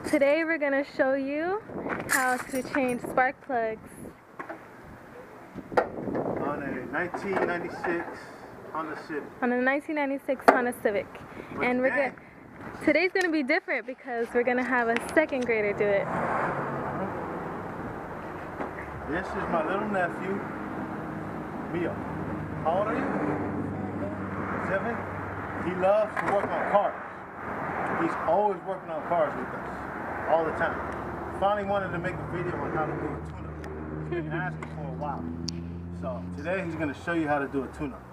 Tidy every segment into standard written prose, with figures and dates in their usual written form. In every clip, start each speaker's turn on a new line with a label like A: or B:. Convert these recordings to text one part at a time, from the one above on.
A: Today we're going to show you how to change spark plugs
B: on a 1996 Honda Civic.
A: On a 1996 Honda Civic. And today's going to be different because we're going to have a second grader do it.
B: This is my little nephew, Mio. How old are you? 7. He loves to work on cars. He's always working on cars with us, all the time. Finally wanted to make a video on how to do a tune-up. He's been asking for a while. So today he's going to show you how to do a tune-up.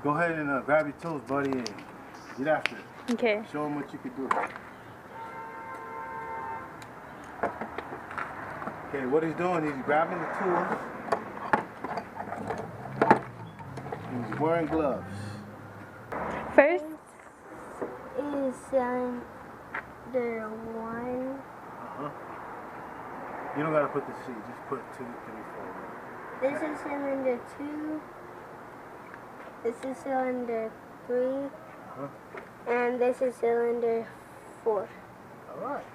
B: Go ahead and grab your tools, buddy, and get after it.
A: Okay.
B: Show him what you can do. Okay, what he's doing, he's grabbing the tools. And he's wearing gloves.
A: First
C: is cylinder 1.
B: You don't gotta put the C, just put 2, 3, 4.
C: This is cylinder 2. This is cylinder 3. And this is cylinder 4.
B: Alright.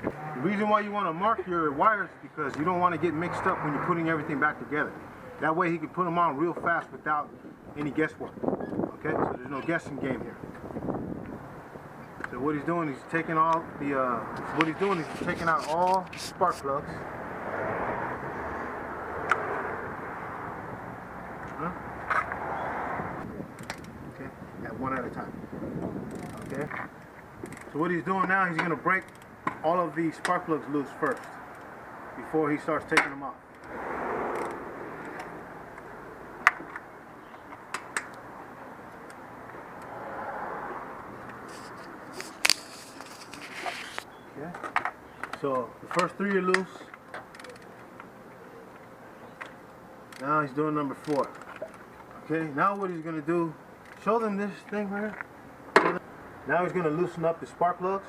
B: The reason why you want to mark your wires is because you don't want to get mixed up when you're putting everything back together. That way he can put them on real fast without any guesswork. Okay, so there's no guessing game here. So what he's doing, he's taking all the, he's taking out all spark plugs. Okay, and one at a time. Okay. So what he's doing now, he's going to break all of these spark plugs loose first before he starts taking them off. Okay. So the first 3 are loose. Now he's doing number 4. Okay. Now what he's going to do, show them this thing right here. Now he's going to loosen up the spark plugs.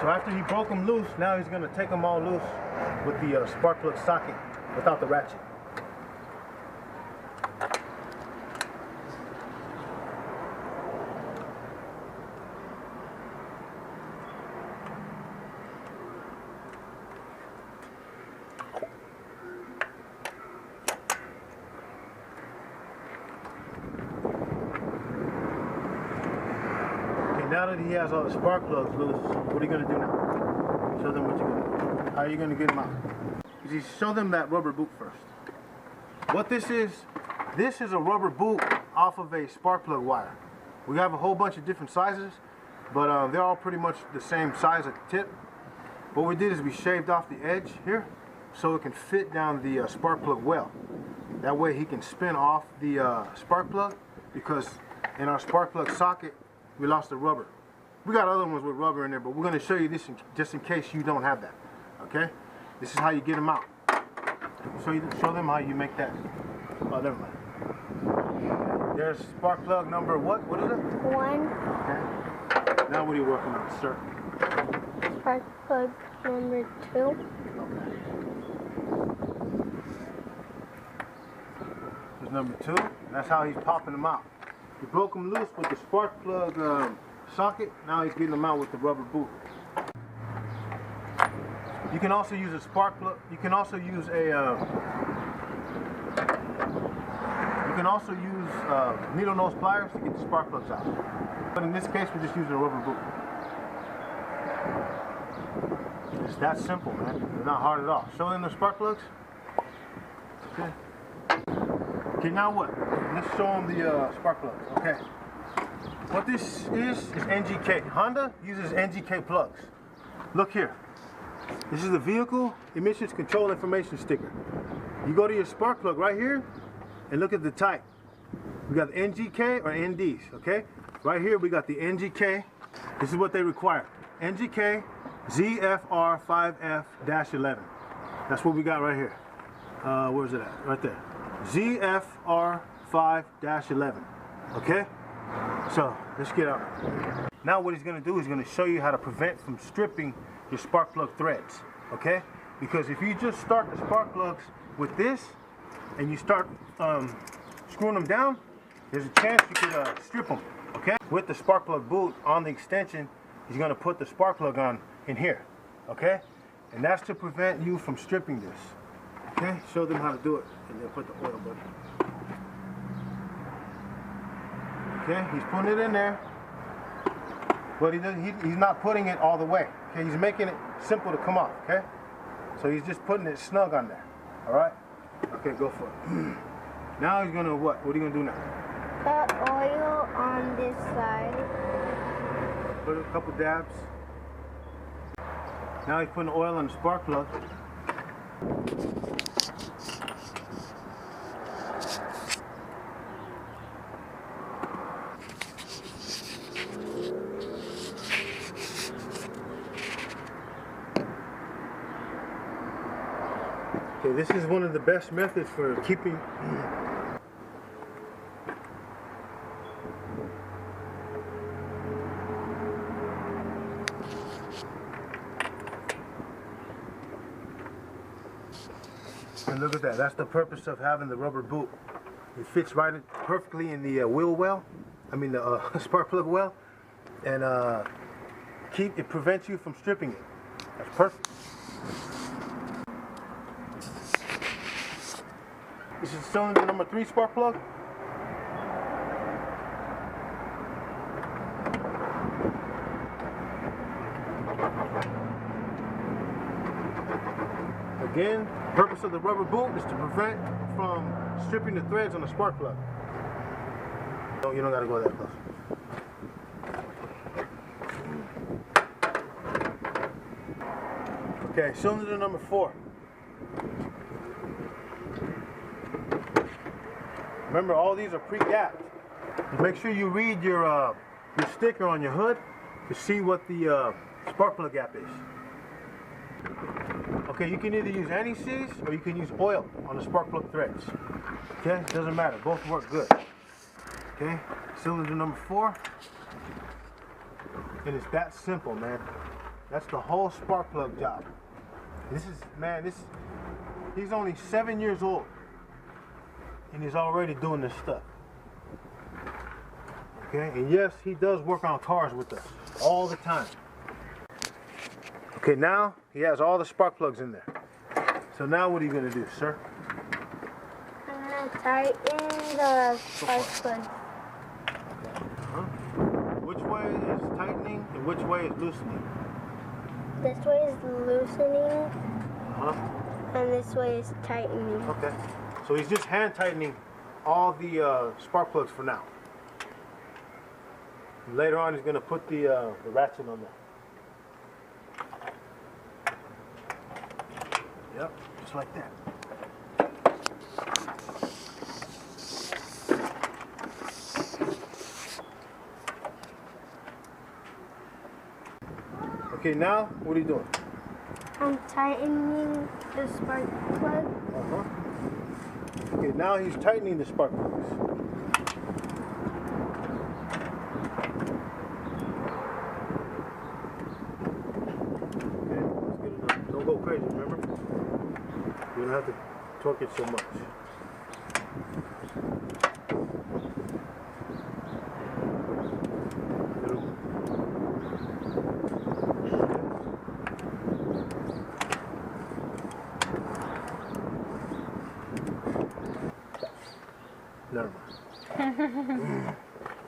B: So after he broke them loose, now he's going to take them all loose with the spark plug socket without the ratchet. Now that he has all the spark plugs loose, what are you going to do now? Show them what you're going to do. How are you going to get them out? You show them that rubber boot first. What this is a rubber boot off of a spark plug wire. We have a whole bunch of different sizes, but they're all pretty much the same size at the tip. What we did is we shaved off the edge here so it can fit down the spark plug well. That way he can spin off the spark plug, because in our spark plug socket, we lost the rubber. We got other ones with rubber in there, but we're going to show you this just in case you don't have that. Okay? This is how you get them out. Show them how you make that. Oh, never mind. There's spark plug number what? What is it?
C: 1.
B: Okay. Now what are you working on, sir?
C: Spark plug number 2.
B: Okay. There's number 2. That's how he's popping them out. He broke them loose with the spark plug socket. Now he's getting them out with the rubber boot. You can also use a spark plug. You can also use needle nose pliers to get the spark plugs out. But in this case, we're just using a rubber boot. It's that simple, man. It's not hard at all. Show them the spark plugs. Okay. Okay, now what? Let's show them the spark plugs. Okay. What this is NGK. Honda uses NGK plugs. Look here. This is the vehicle emissions control information sticker. You go to your spark plug right here and look at the type. We got the NGK or NDs, okay? Right here we got the NGK. This is what they require. NGK ZFR5F-11. That's what we got right here. Where's it at? Right there. ZFR5-11. Okay? So, let's get out. Now what he's going to do is going to show you how to prevent from stripping your spark plug threads. Okay? Because if you just start the spark plugs with this and you start screwing them down, there's a chance you could strip them, okay? With the spark plug boot on the extension, he's gonna put the spark plug on in here, okay? And that's to prevent you from stripping this, okay? Show them how to do it, and then put the oil button. Okay, he's putting it in there, but he's not putting it all the way. Okay, he's making it simple to come off, okay? So he's just putting it snug on there, all right? Okay, go for it. Now he's gonna what? What are you gonna do now?
C: Put oil on this side.
B: Put a couple dabs. Now he's putting oil on the spark plug. Okay, this is one of the best methods for keeping and look at that. That's the purpose of having the rubber boot. It fits right perfectly in the wheel well. I mean the spark plug well, and it prevents you from stripping it. That's perfect. This is cylinder number 3 spark plug. Again, the purpose of the rubber boot is to prevent from stripping the threads on the spark plug. No, you don't gotta go that close. Okay, cylinder number 4. Remember, all these are pre-gapped. Make sure you read your sticker on your hood to see what the spark plug gap is. Okay, you can either use anti-seize or you can use oil on the spark plug threads. Okay, doesn't matter. Both work good. Okay, cylinder number 4. And it's that simple, man. That's the whole spark plug job. He's only 7 years old. And he's already doing this stuff. Okay, and yes, he does work on cars with us all the time. Okay, now he has all the spark plugs in there. So now what are you going to do, sir?
C: I'm going to tighten the spark plug.
B: Which way is tightening and which way is loosening?
C: This way is loosening, and this way is tightening.
B: Okay. So he's just hand tightening all the spark plugs for now. And later on, he's going to put the ratchet on there. Yep, just like that. Okay, now what are you doing?
C: I'm tightening the spark plug.
B: Okay, now he's tightening the spark plugs. Okay, let's get it up. Don't go crazy, remember? You don't have to torque it so much. Never mind.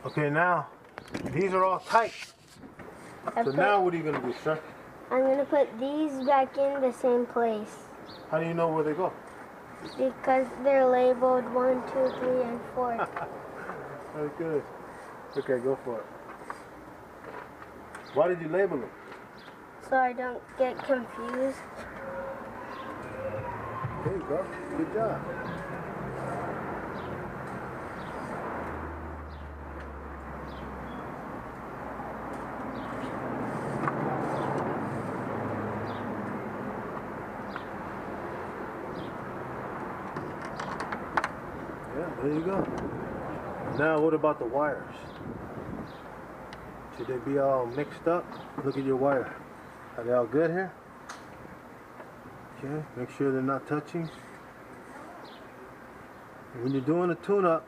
B: Okay, now these are all tight. So now what are you going to do, sir?
C: I'm going to put these back in the same place.
B: How do you know where they go?
C: Because they're labeled 1, 2, 3, and 4.
B: Very good. Okay, go for it. Why did you label them?
C: So I don't get confused.
B: There you go. Good job. Yeah, there you go. Now what about the wires? Should they be all mixed up? Look at your wire. Are they all good here? Okay, make sure they're not touching. And when you're doing a tune-up,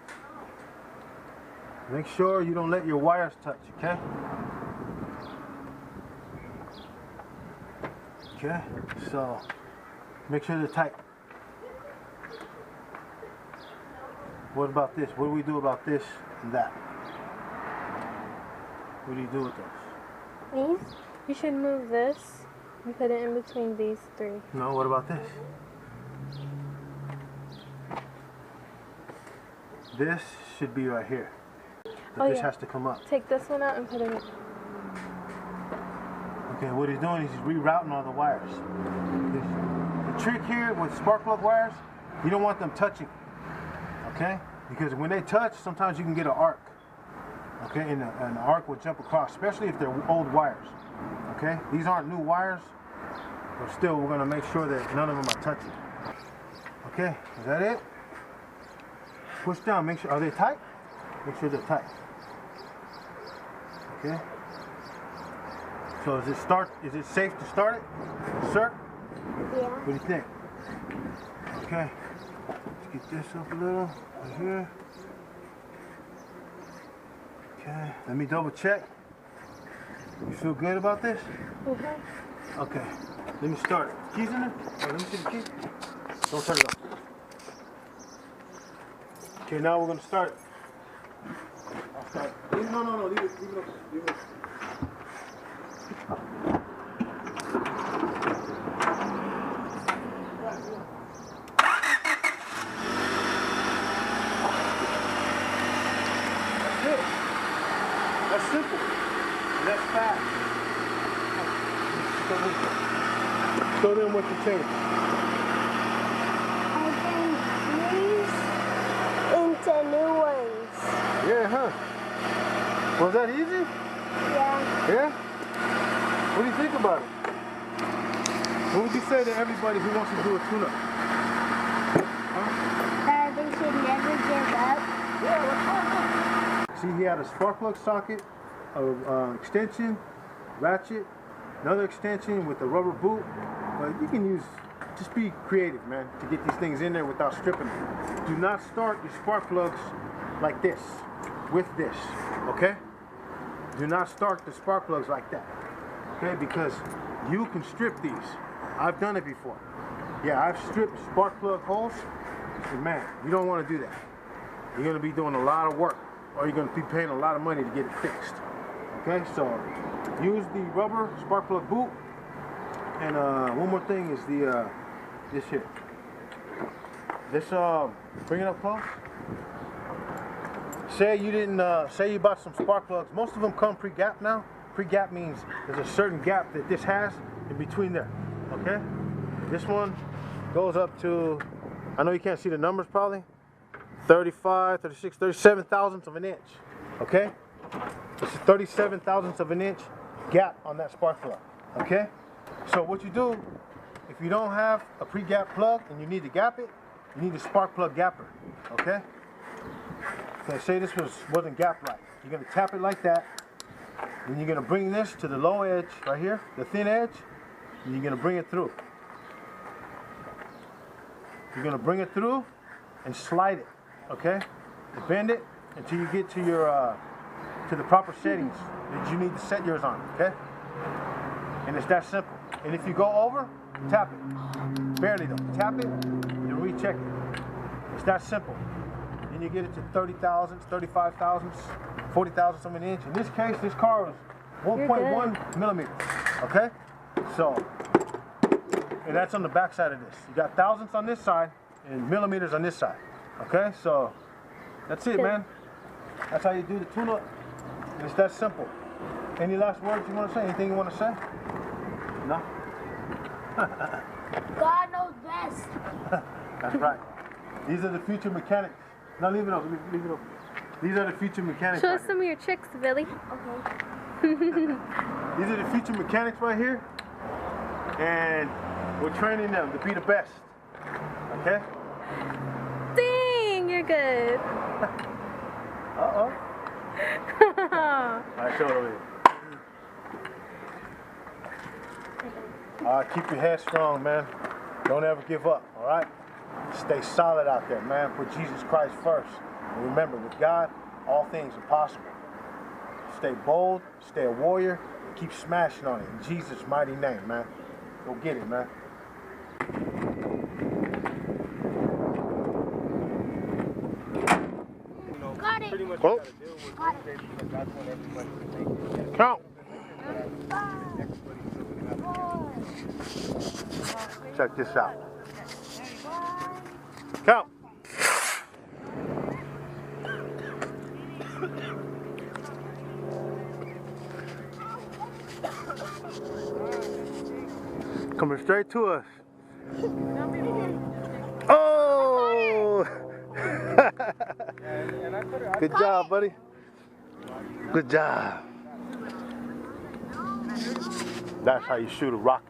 B: Make sure you don't let your wires touch, okay? Okay, so make sure they're tight. What about this? What do we do about this and that? What do you do with those?
A: These? You should move this and put it in between these three.
B: No, what about this? This should be right here. But this has to come up.
A: Take this one out and put it in.
B: Okay, what he's doing is he's rerouting all the wires. The trick here with spark plug wires, you don't want them touching. Okay? Because when they touch, sometimes you can get an arc. Okay? And an arc will jump across, especially if they're old wires. Okay? These aren't new wires, but still we're going to make sure that none of them are touching. Okay? Is that it? Push down. Make sure. Are they tight? Make sure they're tight. Okay? So is it safe to start it? Sir?
C: Yeah.
B: What do you think? Okay. Let's get this up a little. Right here. Okay. Let me double check. You feel good about this?
A: Mm-hmm.
B: Okay. Let me start it. Keys in there? Oh, let me see the keys. Don't turn it off. Okay, now we're gonna start. I'll start. No, leave it open. Leave it open. That's simple. That's fast. Show them what you changed.
C: I think these into new ones.
B: Yeah, huh? Was that easy?
C: Yeah.
B: Yeah? What do you think about it? What would you say to everybody who wants to do a tune-up?
C: That they should never give up.
B: See, he had a spark plug socket, a extension, ratchet, another extension with a rubber boot. But you can use, just be creative, man, to get these things in there without stripping them. Do not start your spark plugs like this, with this, okay? Do not start the spark plugs like that, okay? Because you can strip these. I've done it before. Yeah, I've stripped spark plug holes. And man, you don't want to do that. You're going to be doing a lot of work, or you're going to be paying a lot of money to get it fixed. Okay, so use the rubber spark plug boot. And one more thing is the this here. This bring it up close. Say you didn't say you bought some spark plugs. Most of them come pre-gap now. Pre-gap means there's a certain gap that this has in between there. Okay, this one goes up to, I know you can't see the numbers probably, 35, 36, 37 thousandths of an inch. Okay, it's a 37 thousandths of an inch gap on that spark plug. Okay, so what you do, if you don't have a pre-gap plug and you need to gap it, you need a spark plug gapper. Okay, so say this wasn't gapped right. You're gonna tap it like that, and you're gonna bring this to the low edge right here, the thin edge, and you're gonna bring it through. You're gonna bring it through and slide it, okay? And bend it until you get to your to the proper settings that you need to set yours on, okay? And it's that simple. And if you go over, tap it. Barely though. Tap it and recheck it. It's that simple. Then you get it to 30 thousandths, 35 thousandths, 40 thousandths of an inch. In this case, this car was 1.1 millimeters, okay? So, and that's on the back side of this. You got thousandths on this side and millimeters on this side, okay? So, that's it, man. That's how you do the tune-up. And it's that simple. Any last words you want to say? Anything you want to say? No?
C: God knows best.
B: That's right. These are the future mechanics. Now leave it open. Leave it open. These are the future mechanics.
A: Show
B: right
A: us some of your tricks, Billy.
C: Okay.
B: These are the future mechanics right here. And we're training them to be the best. Okay?
A: Dang, you're good.
B: Uh-oh. All right, show it over here. All right, keep your head strong, man. Don't ever give up, all right? Stay solid out there, man. Put Jesus Christ first. And remember, with God, all things are possible. Stay bold, stay a warrior, and keep smashing on it in Jesus' mighty name, man. Go get it, man.
C: Got it.
B: Well, count. Check this out. Count. Coming straight to us. Oh! Good job, buddy. Good job. That's how you shoot a rocket.